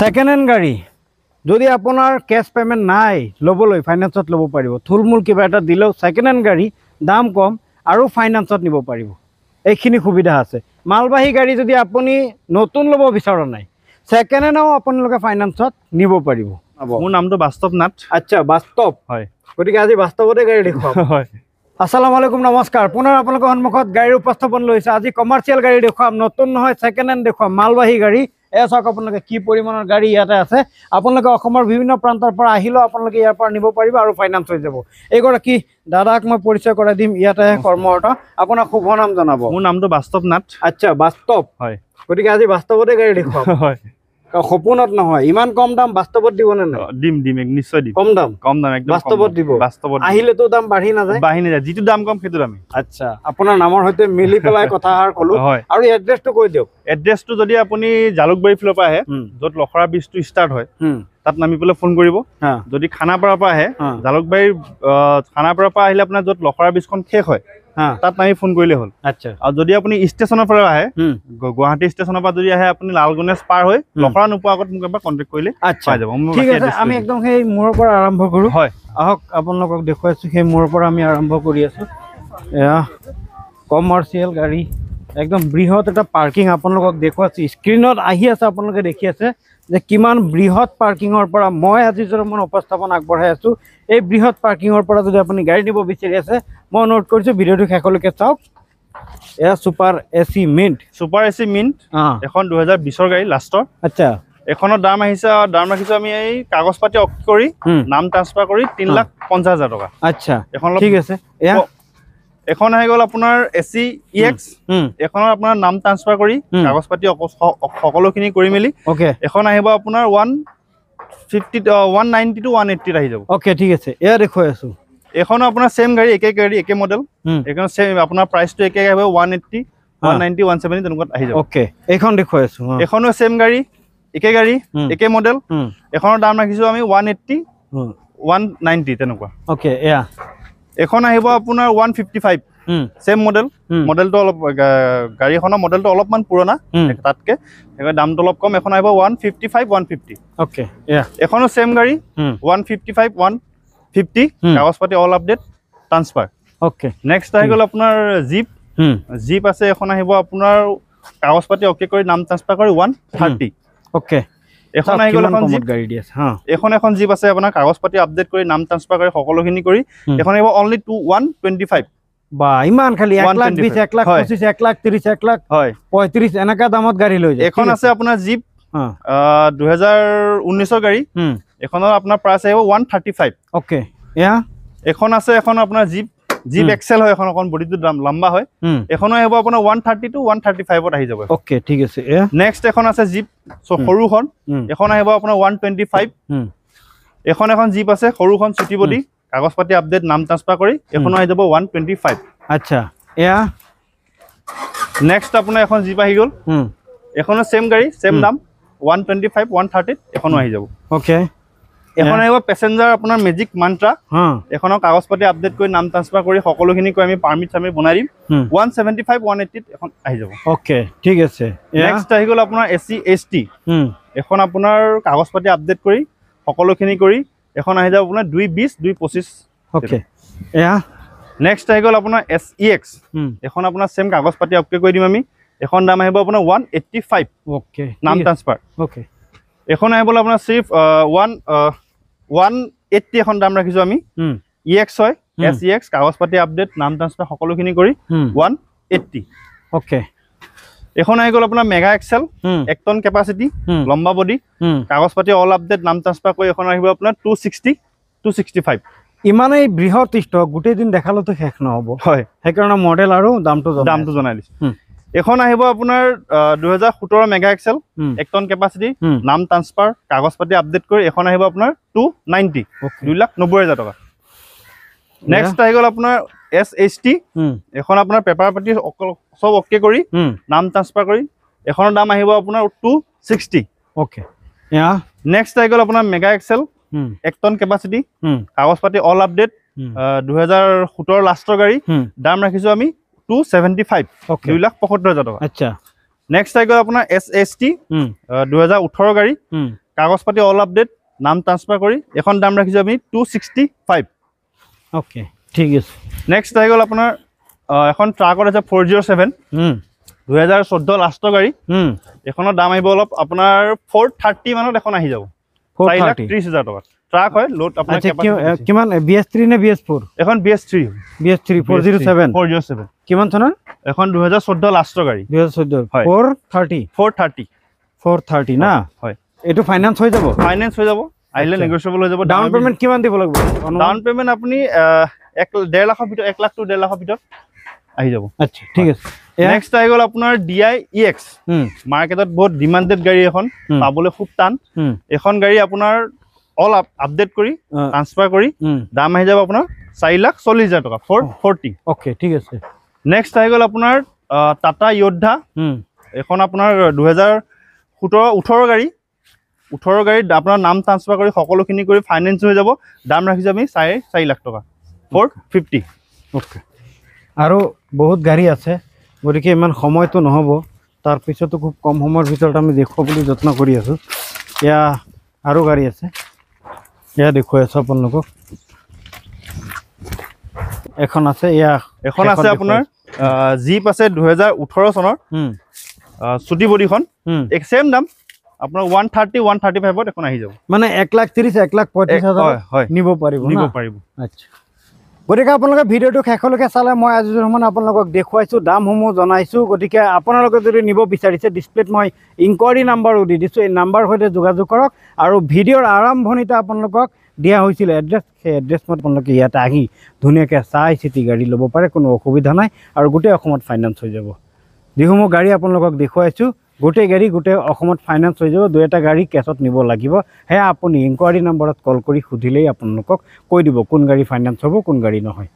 Second hand গাড়ি যদি আপনাৰ ক্যাশ পেমেন্ট নাই লবলৈ ফাইনান্সত লব পাৰিব থুলমূল কিবা এটা দিলেও সেকেন্ড হ্যান্ড গাড়ি দাম কম আৰু ফাইনান্সত নিব পাৰিব এইখিনি সুবিধা আছে মালবাহী গাড়ি যদি আপুনি নতুন লব বিচাৰা নাই সেকেন্ড হ্যান্ডও আপোনালোকে ফাইনান্সত নিব পাৰিব মোৰ নামটো বাস্তৱ নাথ আচ্ছা বাস্তৱ হয় গতিকে আজি বাস্তৱতে গাড়ি দেখুৱাম হয় আসসালামু আলাইকুম নমস্কাৰ পুনৰ আপোনালোকৰ সন্মুখত গাড়ীৰ উপস্থাপন লৈছে আজি কমাৰ্চিয়েল গাড়ী দেখুৱাম নতুন নহয় সেকেন্ড হ্যান্ড দেখুৱাম মালবাহী গাড়ী এয়া চাওক আপোনালোকে কি পৰিমাণৰ গাড়ী ইয়াতে আছে আপোনালোকে অসমৰ বিভিন্ন প্ৰান্তৰ পৰা আহিলেও আপোনালোকে ইয়াৰ পৰা নিব পাৰিব আৰু ফাইনান্স হৈ যাব এইগৰাকী দাদাক মই পৰিচয় কৰাই দিম ইয়াতে কৰ্মৰত আপোনাক শুভ নাম জনাব মোৰ নামটো বাস্তৱ নাথ আচ্ছা বাস্তৱ হয় গতিকে আজি বাস্তৱতে গাড়ী দেখুৱাম হয় সপোনত নহয় ইমান কম দাম বাস্তৱত দিব নে নাই দিম নিশ্চয় দিম কম দাম একদম বাস্তৱত দিব বাস্তৱত আহিলেতো দাম বাঢ়ি নাযায় যিটো দাম কম সেইটো দামে আচ্ছা আপোনাৰ নামৰ সৈতে মিলি পেলাই কথাষাৰ ক'লো আৰু এড্ৰেছটো কৈ দিয়ক এড্ৰেছটো যদি আপুনি জালুকবাৰী ফিলৰ পৰা আহে য'ত লখৰা ব্ৰিজটো ষ্টাৰ্ট হয় তাত নামি পেলাই ফোন কৰিব যদি খানাপাৰাৰ পৰা আহে জালুকবাৰীৰ খানাপাৰাৰ পৰা আহিলে আপোনাৰ য'ত লখৰা ব্ৰিজখন শেষ হয় তাত নামি ফোন কৰিলে হ'ল আচ্ছা আৰু যদি আপুনি ষ্টেচনৰ পৰা আহে গুৱাহাটী ষ্টেচনৰ পৰা যদি আহে আপুনি লালগণেশ পাৰ হৈ লখৰা নোপোৱাৰ আগত মোক এবাৰ কণ্টেক্ট কৰিলে পাই যাব ঠিক আছে আমি একদম সেই মূৰৰ পৰা আৰম্ভ কৰোঁ হয় আহক আপোনালোকক দেখুৱাইছোঁ সেই মূৰৰ পৰা আমি আৰম্ভ কৰি আছোঁ এয়া কমাৰ্চিয়েল গাড়ী একদম বৃহৎ এটা পাৰ্কিং আপোনালোকক দেখুৱাইছোঁ স্ক্ৰীণত আহি আছে আপোনালোকে দেখি আছে যে কিমান বৃহৎ পাৰ্কিঙৰ পৰা মই আজি মই উপস্থাপন আগবঢ়াই আছোঁ এই বৃহৎ পাৰ্কিঙৰ পৰা যদি আপুনি গাড়ী নিব বিচাৰি আছে মই অনুৰোধ কৰিছোঁ ভিডিঅ'টো শেষলৈকে চাওক এয়া ছুপাৰ এচি মিণ্ট এখন 2020ৰ গাড়ী লাষ্টৰ আচ্ছা এখনৰ দাম আহিছে দাম ৰাখিছোঁ আমি এই কাগজ পাতি অক কৰি নাম ট্ৰান্সফাৰ কৰি 3,50,000 টকা আচ্ছা এখন ঠিক আছে এয়া এখন আহি গ'ল আপোনাৰ এচি ইএক্স এখনৰ আপোনাৰ নাম ট্ৰান্সফাৰ কৰি কাগজ পাতি সকলোখিনি কৰি মেলি ওকে এখন আহিব আপোনাৰ 190 to 180 আহি যাব ওকে ঠিক আছে এয়া দেখুৱাই আছোঁ এখনো আপোনাৰ সেম গাড়ী একে মডেল এখন সেম আপোনাৰ প্ৰাইচটো একে আহিব 180 190 170 তেনেকুৱা আহি যাব ওকে এইখন দেখুৱাই আছোঁ এখনো সেম গাড়ী একে মডেল এখনৰ দাম ৰাখিছোঁ আমি 180 190 তেনেকুৱা ওকে এয়া এখন আহিব আপোনাৰ 155 সেম মডেলটো অলপ গাড়ীখনৰ মডেলটো অলপমান পুৰণা তাতকে সেইকাৰণে দামটো অলপ কম এখন আহিব 155 150 ওকে এয়া এখনো সেম গাড়ী 155 150 কাগজ পাতি all update transfer okay next আহি গ'ল আপোনাৰ জিপ আছে এখন আহিব আপোনাৰ কাগজ পাতি অকে কৰি নাম ট্ৰান্সফাৰ কৰি 130 ওকে এখন আহি গ'ল এখন জিপ গাড়ী দি আছে এখন জিপ আছে আপোনাৰ কাগজ পাতি আপডেট কৰি নাম ট্ৰান্সফাৰ কৰি সকলোখিনি কৰি এখন আহিব অনলি 125 বা ইমান খালি 1,20,000 1,25,000 1,30,000 1,35,000 এনেকা দামত গাড়ী লৈ যায় এখন আছে আপোনাৰ জিপ 2019ৰ গাড়ী এখনৰ আপোনাৰ প্ৰাইচ আহিব 135 ওকে এয়া এখন আছে এখন আপোনাৰ জিপ এক্সেল হয় এখন বডিটো লম্বা হয় এখনো আহিব আপোনাৰ 130 to 135 ত আহি যাব ওকে ঠিক আছে এয়া নেক্সট এখন আছে জিপ সৰুখন এখন আহিব আপোনাৰ 125 এখন জিপ আছে সৰুখন চিটি বডি কাগজ পাতি আপডেট নাম ট্ৰান্সফাৰ কৰি এখন আহি যাব 125 আচ্ছা এয়া নেক্সট আপোনাৰ এখন জিপ আহি গ'ল এখনো সেম গাড়ী সেম দাম 125 130 এখনো আহি যাব ওকে এখন আহিব পেছেঞ্জাৰ আপোনাৰ মেজিক মান্ত্ৰা এখনৰ কাগজ পাতি আপডেট কৰি নাম ট্ৰান্সফাৰ কৰি সকলোখিনি কৈ আমি পাৰমিট চামি বনাই দিম 175 180 এখন আহি যাব ওকে ঠিক আছে নেক্সট আহি গ'ল আপোনাৰ এচি এছটি এখন আপোনাৰ কাগজ পাতি আপডেট কৰি সকলোখিনি কৰি এখন আহি যাব আপোনাৰ 220 225 ওকে এয়া নেক্সট আহি গ'ল আপোনাৰ এছইএক্স এখন আপোনাৰ সেম কাগজ পাতি অকে কৰি দিম আমি এখন দাম আহিব আপোনাৰ 185 ওকে নাম ট্ৰান্সফাৰ ওকে এখন আহিব আপোনাৰ সিফ 180 এখন দাম ৰাখিছোঁ আমি ইএক্স হয় এছইএক্স কাগজ পাতি আপডেট নাম ট্ৰান্সফাৰ সকলোখিনি কৰি 180 ওকে এখন আহি গ'ল আপোনাৰ মেগা এক্সেল 1 টন কেপাচিটি লম্বা বডি কাগজ পাতি অল আপডেট নাম ট্ৰান্সফাৰ কৰি এখন আহিব আপোনাৰ 260 265 ইমানেই বৃহৎ ষ্টক গোটেই দিন দেখালেতো শেষ নহ'ব হয় সেইকাৰণে মডেল আৰু দামটো জনাই দিছোঁ এখন আহিব আপোনাৰ 2017 মেগা এক্সেল 1 টন কেপাচিটি নাম ট্ৰান্সফাৰ কাগজ পাতি আপডেট কৰি এখন আহিব আপোনাৰ 290 2,90,000 টকা নেক্সট আহি গ'ল আপোনাৰ এছএইচটি এখন আপোনাৰ পেপাৰ পাতি সব অকে কৰি নাম ট্ৰান্সফাৰ কৰি এখনৰ দাম আহিব আপোনাৰ 260 ওকে ইয়া নেক্সট আহি গ'ল আপোনাৰ মেগা এক্সেল 1 টন কেপাচিটি কাগজ পাতি অল আপডেট 2017 লাষ্টৰ গাড়ী দাম ৰাখিছোঁ আমি 275 2,75,000 টকা আচ্ছা নেক্সট আহি গ'ল আপোনাৰ এছএছটি 2018 গাড়ী কাগজ পাতি অল আপডেট, নাম ট্ৰান্সফাৰ কৰি এখন দাম ৰাখিছোঁ আমি 265। অ'কে, ঠিক আছে। নেক্সট আহি গ'ল আপোনাৰ এখন ট্ৰাকত আছে 407, 2014 লাষ্টৰ গাড়ী। এখনৰ দাম আহিব অলপ আপোনাৰ 430 মানত এখন আহি যাব, 4,30,000 টকা। ট্ৰাক হয়, লোড আপোনাৰ কিমান BS3 নে BS4? এখন BS3 BS3 407 কিমান চনৰ? এখন 2014 লাষ্টৰ গাড়ী, 2014 হয়। 430 না? হয়। এইটো ফাইনান্স হৈ যাব? ফাইনান্স হৈ যাব, আহিলে নেগোচিয়েবল হৈ যাব। ডাউন পেমেন্ট কিমান দিব লাগিব? ডাউন পেমেন্ট আপুনি 1.5 লাখৰ ভিতৰত, 1 লাখ to 1.5 লাখৰ ভিতৰত আহি যাব। আচ্ছা, ঠিক আছে। নেক্সট আহি গ'ল আপোনাৰ DI EX, মাৰ্কেটত বহুত ডিমাণ্ডেড গাড়ী এখন, পাবলৈ খুব টান। এখন গাড়ী আপোনাৰ অল আপডেট কৰি ট্ৰান্সফাৰ কৰি দাম আহি যাব আপোনাৰ 4,40,000 টকা, 440। অ'কে, ঠিক আছে। নেক্সট আহি গ'ল আপোনাৰ টাটা য়োদ্ধা, এখন আপোনাৰ 2017-18 গাড়ী, 18 গাড়ীত আপোনাৰ নাম ট্ৰান্সফাৰ কৰি সকলোখিনি কৰি ফাইনেন্স হৈ যাব, দাম ৰাখিছোঁ আমি 4.5 লাখ টকা, 450। অ'কে, আৰু বহুত গাড়ী আছে, গতিকে ইমান সময়টো নহ'ব, তাৰপিছতো খুব কম সময়ৰ ভিতৰত আমি দেখুৱাবলৈ যত্ন কৰি আছোঁ। এয়া আৰু গাড়ী আছে, এয়া দেখুৱাই আছোঁ আপোনালোকক। এখন আছে, এখন আছে আপোনাৰ জীপ আছে 2018 চনৰ, চুটি বডিখন, ছেম দাম আপোনাৰ 130-135ত এখন আহি যাব। মানে 1,30,000-1,35,000 নিব পাৰিব। আচ্ছা, গতিকে আপোনালোকে ভিডিঅ'টো শেষলৈকে চালে মই আজি মানে আপোনালোকক দেখুৱাইছোঁ, দামসমূহ জনাইছোঁ। গতিকে আপোনালোকে যদি নিব বিচাৰিছে, ডিছপ্লেত মই ইনকুৱাৰী নাম্বাৰো দি দিছোঁ, এই নাম্বাৰৰ সৈতে যোগাযোগ কৰক। আৰু ভিডিঅ'ৰ আৰম্ভণিতে আপোনালোকক দিয়া হৈছিল এড্ৰেছ, সেই এড্ৰেছত আপোনালোকে ইয়াতে আহি ধুনীয়াকৈ চাই চিতি গাড়ী ল'ব পাৰে, কোনো অসুবিধা নাই, আৰু গোটেই অসমত ফাইনেন্স হৈ যাব। যিসমূহ গাড়ী আপোনালোকক দেখুৱাইছোঁ, গোটেই গাড়ী গোটেই অসমত ফাইনেন্স হৈ যাব। 2-এটা গাড়ী কেছত নিব লাগিব, সেয়া আপুনি ইনকুৱাৰী নাম্বাৰত কল কৰি সুধিলেই আপোনালোকক কৈ দিব কোন গাড়ী ফাইনেন্স হ'ব, কোন গাড়ী নহয়।